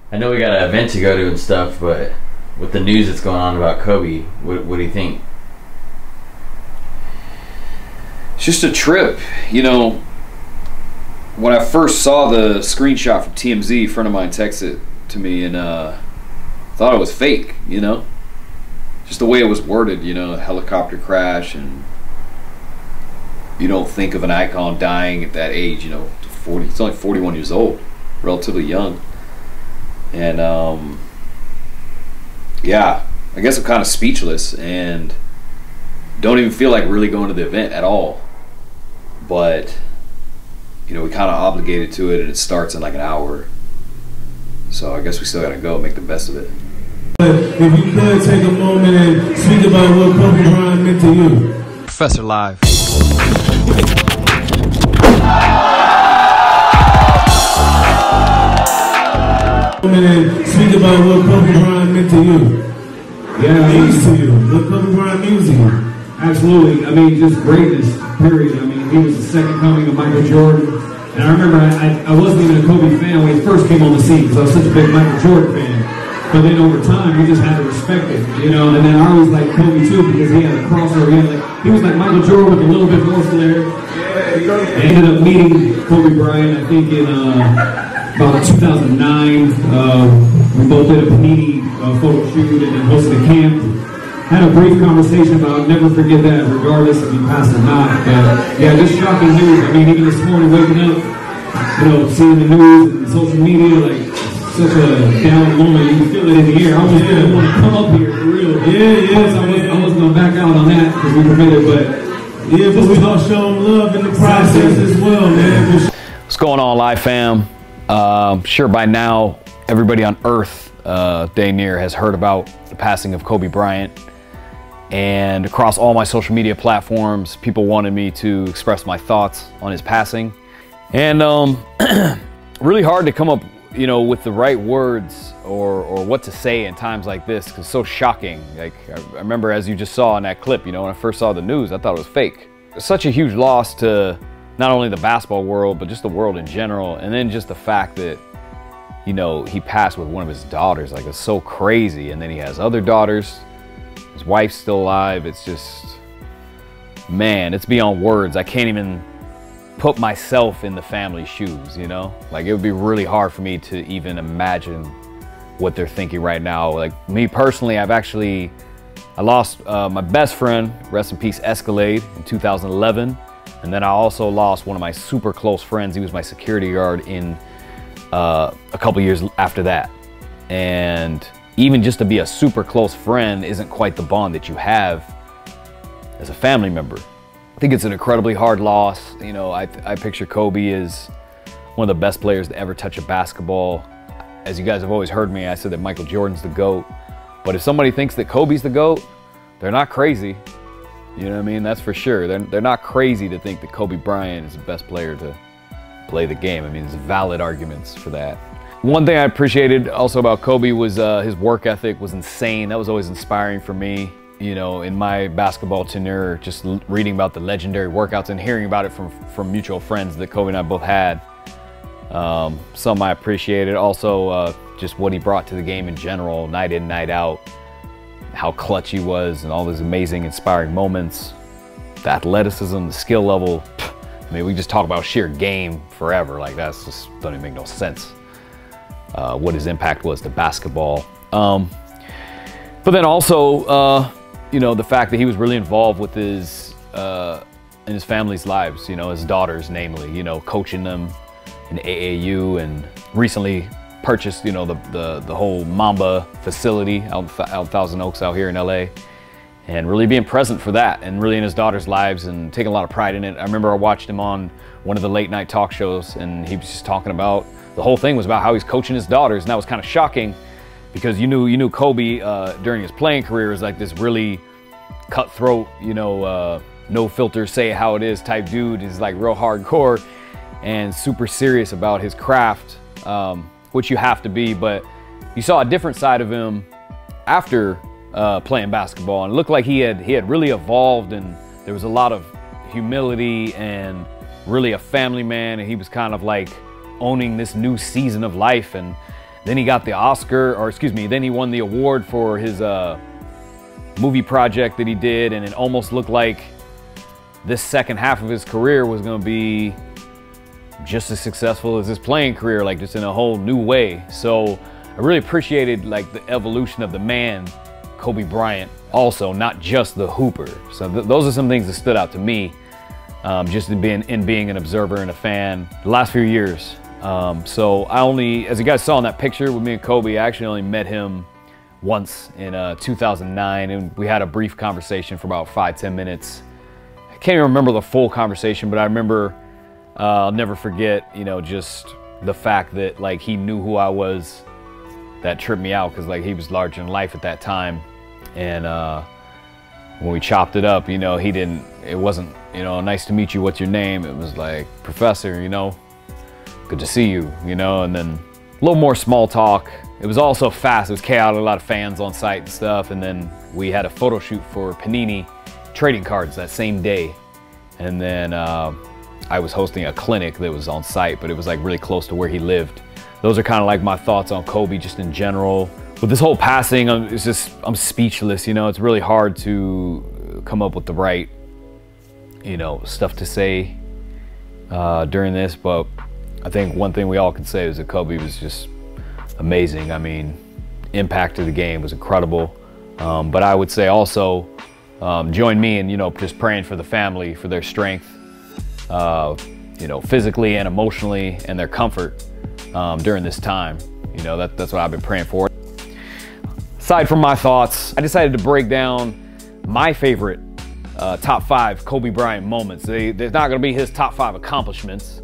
I know we got an event to go to and stuff, but with the news that's going on about Kobe, what do you think? It's just a trip, you know. When I first saw the screenshot from TMZ, a friend of mine texted it to me and thought it was fake, you know. Just the way it was worded, you know, a helicopter crash, and you don't think of an icon dying at that age, you know, 40. He's only 41 years old, relatively young. And yeah, I guess I'm kind of speechless and don't even feel like really going to the event at all. But you know, we kind of obligated to it, and it starts in like an hour. So I guess we still got to go make the best of it. If you could take a moment and speak about what Kobe Bryant meant to you. Professor Live. And speak about what Kobe Bryant meant to you. Yeah, Means to you. What Kobe Bryant means to you. absolutely. I mean, just greatness, period. I mean, he was the second coming of Michael Jordan. And I remember I wasn't even a Kobe fan when he first came on the scene because I was such a big Michael Jordan fan. But then over time, you just had to respect it, you know. And then I always liked Kobe too because he had a crossover. He was like Michael Jordan with a little bit more flair. I ended up meeting Kobe Bryant, I think, in about 2009. We both did a Panini photo shoot and then hosted a camp. Had a brief conversation about never forget that, regardless if he passed or not. But yeah, just shocking news. I mean, even this morning, waking up, you know, seeing the news and social media, like such a down moment. You can feel it in the air. I almost didn't want to come up here for real. Yeah. So I wasn't gonna back out on that because we committed, but yeah, but we gonna show him love in the process as well, man. What's going on, Live fam? Sure by now everybody on earth day near has heard about the passing of Kobe Bryant, and across all my social media platforms people wanted me to express my thoughts on his passing, and really hard to come up, you know, with the right words or what to say in times like this, because it's so shocking. Like I remember, as you just saw in that clip, you know, when I first saw the news I thought it was fake. It's such a huge loss to not only the basketball world, but just the world in general. And then just the fact that, you know, he passed with one of his daughters, like it's so crazy. And then he has other daughters, his wife's still alive. It's just, man, it's beyond words. I can't even put myself in the family's shoes, you know? Like it would be really hard for me to even imagine what they're thinking right now. Like me personally, I lost my best friend, rest in peace, Escalade, in 2011. And then I also lost one of my super close friends. He was my security guard in a couple years after that. And even just to be a super close friend isn't quite the bond that you have as a family member. I think it's an incredibly hard loss. You know, I picture Kobe as one of the best players to ever touch a basketball. As you guys have always heard me, I said that Michael Jordan's the GOAT. But if somebody thinks that Kobe's the GOAT, they're not crazy. You know what I mean? That's for sure. They're not crazy to think that Kobe Bryant is the best player to play the game. I mean, there's valid arguments for that. One thing I appreciated also about Kobe was his work ethic was insane. That was always inspiring for me. You know, in my basketball tenure, just reading about the legendary workouts and hearing about it from mutual friends that Kobe and I both had. Some I appreciated. Also, just what he brought to the game in general, night in, night out. How clutch he was and all those amazing, inspiring moments. The athleticism, the skill level. I mean, we just talk about sheer game forever. Like that's just don't even make no sense. What his impact was to basketball. But then also, you know, the fact that he was really involved with his in his family's lives. You know, his daughters, namely. You know, coaching them in AAU, and recently purchased, you know, the whole Mamba facility out Thousand Oaks out here in LA, and really being present for that and really in his daughter's lives and taking a lot of pride in it. I remember I watched him on one of the late night talk shows, and he was just talking about, the whole thing was about how he's coaching his daughters, and that was kind of shocking because you knew Kobe during his playing career was like this really cutthroat, you know, no filter, say it how it is type dude. He's like real hardcore and super serious about his craft, which you have to be, but you saw a different side of him after playing basketball, and it looked like he had really evolved, and there was a lot of humility and really a family man, and he was kind of like owning this new season of life. And Then he got the Oscar, or excuse me, then he won the award for his movie project that he did, and it almost looked like this second half of his career was going to be just as successful as his playing career, like just in a whole new way. So I really appreciated like the evolution of the man, Kobe Bryant, also, not just the hooper. So those are some things that stood out to me, just in being an observer and a fan the last few years. So I only, as you guys saw in that picture with me and Kobe, I actually only met him once in 2009, and we had a brief conversation for about 5-10 minutes. I can't even remember the full conversation, but I remember, I'll never forget, you know, just the fact that like he knew who I was. That tripped me out, because like he was larger than life at that time. And when we chopped it up, you know, it wasn't, you know, nice to meet you, what's your name? It was like, Professor, you know, good to see you, you know, and then a little more small talk. It was all so fast, it was chaotic, a lot of fans on site and stuff. And then we had a photo shoot for Panini trading cards that same day. And then I was hosting a clinic that was on site, but it was like really close to where he lived. Those are kind of like my thoughts on Kobe just in general. With this whole passing, I'm speechless, you know. It's really hard to come up with the right, you know, stuff to say during this, but I think one thing we all can say is that Kobe was just amazing. I mean, impact of the game was incredible. But I would say also, join me in, you know, just praying for the family, for their strength, you know, physically and emotionally, and their comfort during this time. You know, that's what I've been praying for. Aside from my thoughts, I decided to break down my favorite top 5 Kobe Bryant moments. There's not gonna be his top 5 accomplishments,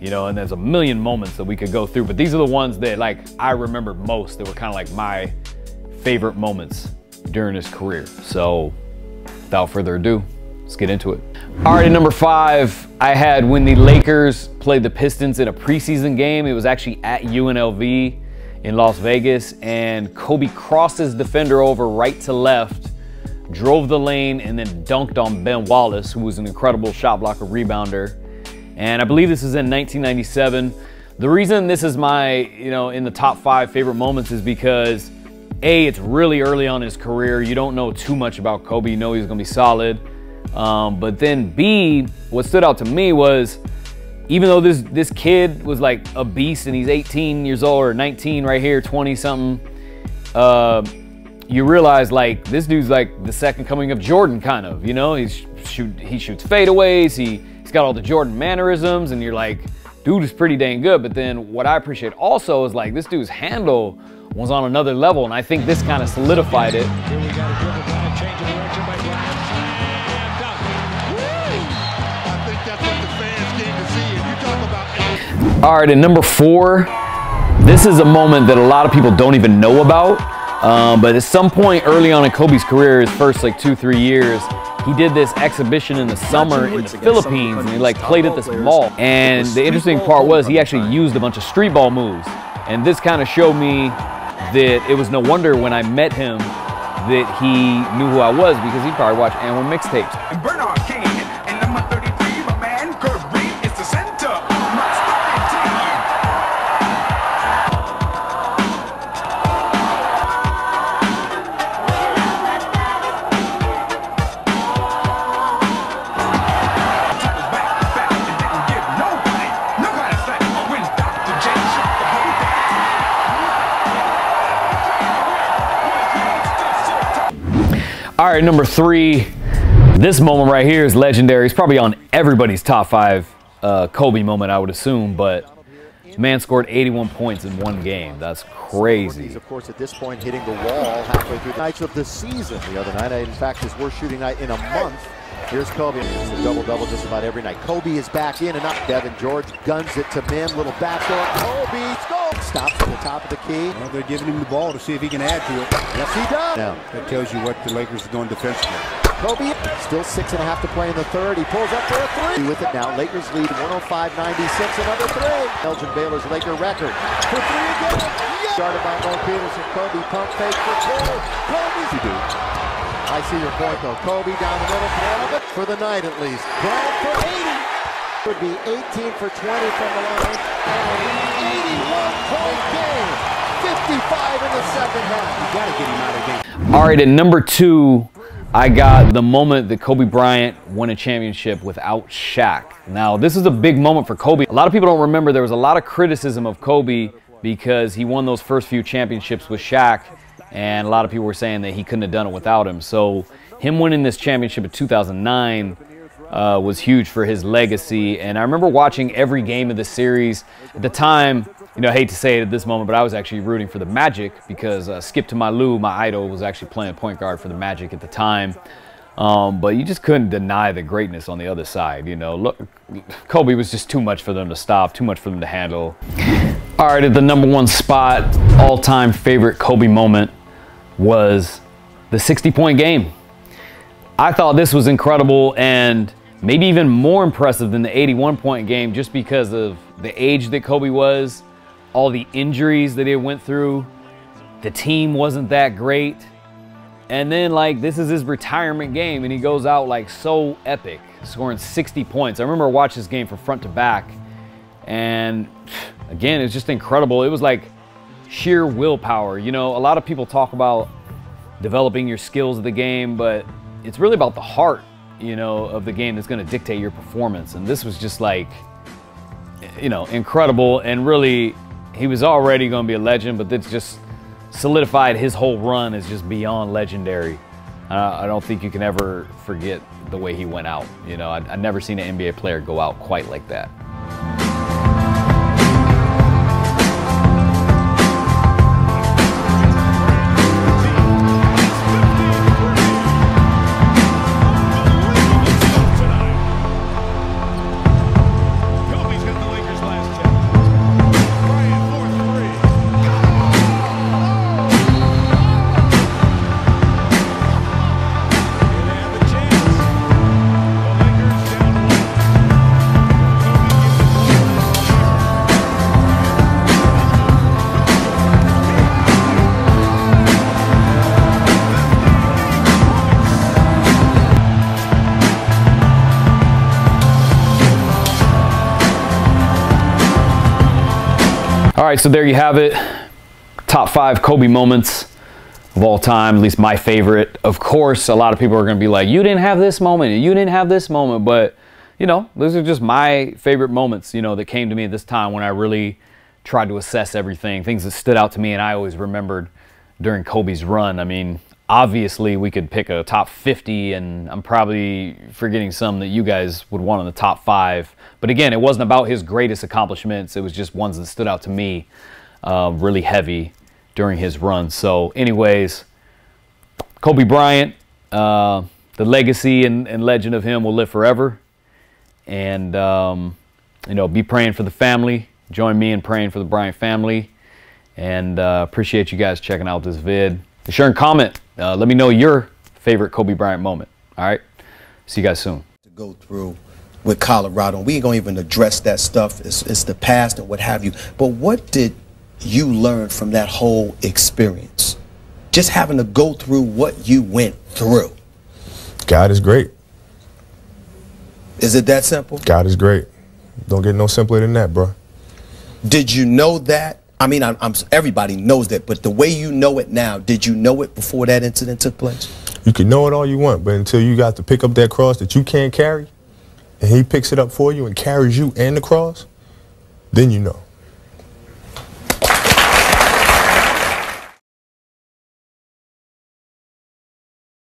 you know, and there's a million moments that we could go through, but these are the ones that like I remembered most, that were kind of like my favorite moments during his career. So without further ado, let's get into it. All right, at number 5, I had when the Lakers played the Pistons in a preseason game. It was actually at UNLV in Las Vegas, and Kobe crossed his defender over right to left, drove the lane, and then dunked on Ben Wallace, who was an incredible shot blocker, rebounder. And I believe this is in 1997. The reason this is my, you know, in the top 5 favorite moments is because A, it's really early on in his career. You don't know too much about Kobe. You know he's gonna be solid. But then B, what stood out to me was, even though this kid was like a beast and he's 18 years old, or 19 right here, 20 something, you realize like this dude's like the second coming of Jordan, kind of, you know. He shoots fadeaways, he's got all the Jordan mannerisms, and you're like, dude is pretty dang good. But then what I appreciate also is like this dude's handle was on another level, and I think this kind of solidified it. Here we got a dribble, Bryant, change of direction by Bryant. I think that's what the fans came to see. If you talk about... All right, at number 4, this is a moment that a lot of people don't even know about. But at some point early on in Kobe's career, his first like 2-3 years, he did this exhibition in the summer in the Philippines, and he like played at this mall. And the interesting part was he actually used a bunch of street ball moves. And this kind of showed me that it was no wonder when I met him that he knew who I was, because he probably watched N1 mixtapes. And Bernard King, and number 33, my man, Kurt Reed is the center. My starting team. Back, and didn't give nobody no kind of slack when Dr. J shot the whole All right, number 3, this moment right here is legendary. It's probably on everybody's top 5 Kobe moment, I would assume, but man scored 81 points in one game. That's crazy. Of course, at this point, hitting the wall halfway through nights of the season. The other night, in fact, his worst shooting night in a month. Here's Kobe. It's a double-double just about every night. Kobe is back in and up. Devin George guns it to Mim. Little backdoor. Kobe stops at the top of the key. Well, they're giving him the ball to see if he can add to it. Yes, he does. Now, that tells you what the Lakers are doing defensively. Kobe, still 6.5 to play in the third. He pulls up for a 3. With it now, Lakers lead 105-96. Another 3. Elgin Baylor's Laker record. For 3 again. Yes. Started by Mo Peterson. Kobe pump fake for 2. Kobe's do. I see your point, though. Kobe down the middle, for the night at least. Bryant for 80. Would be 18 for 20 from the line. And an 81-point game. 55 in the second half. You got to get him out of the game. All right, at number 2, I got the moment that Kobe Bryant won a championship without Shaq. Now, this is a big moment for Kobe. A lot of people don't remember there was a lot of criticism of Kobe because he won those first few championships with Shaq, and a lot of people were saying that he couldn't have done it without him. So him winning this championship in 2009 was huge for his legacy. And I remember watching every game of the series. At the time, you know, I hate to say it at this moment, but I was actually rooting for the Magic because Skip to my Lou, my idol, was actually playing point guard for the Magic at the time. But you just couldn't deny the greatness on the other side. You know, look, Kobe was just too much for them to stop, too much for them to handle. All right, at the number 1 spot, all-time favorite Kobe moment was the 60-point game. I thought this was incredible and maybe even more impressive than the 81-point game just because of the age that Kobe was, all the injuries that he went through, the team wasn't that great. And then, like, this is his retirement game, and he goes out, like, so epic, scoring 60 points. I remember watching this game from front to back, and, again, it's just incredible. It was, like, sheer willpower. You know, a lot of people talk about developing your skills of the game, but it's really about the heart, you know, of the game that's going to dictate your performance. And this was just, like, you know, incredible, and really, he was already going to be a legend, but this just solidified his whole run as just beyond legendary. I don't think you can ever forget the way he went out. You know, I've never seen an NBA player go out quite like that. All right, so there you have it. Top 5 Kobe moments of all time, at least my favorite. Of course, a lot of people are going to be like, you didn't have this moment, and you didn't have this moment. But, you know, those are just my favorite moments, you know, that came to me at this time when I really tried to assess everything, things that stood out to me and I always remembered during Kobe's run. I mean, obviously we could pick a top 50, and I'm probably forgetting some that you guys would want in the top 5. But again, it wasn't about his greatest accomplishments. It was just ones that stood out to me really heavy during his run. So anyways, Kobe Bryant, the legacy and legend of him will live forever. And, you know, be praying for the family. Join me in praying for the Bryant family. And appreciate you guys checking out this vid. Be sure and comment. Let me know your favorite Kobe Bryant moment. All right? See you guys soon. To go through with Colorado. We ain't going to even address that stuff. It's the past and what have you. But what did you learn from that whole experience? Just having to go through what you went through. God is great. Is it that simple? God is great. Don't get no simpler than that, bro. Did you know that? I mean, everybody knows that, but the way you know it now, did you know it before that incident took place? You can know it all you want, but until you got to pick up that cross that you can't carry, and he picks it up for you and carries you and the cross, then you know.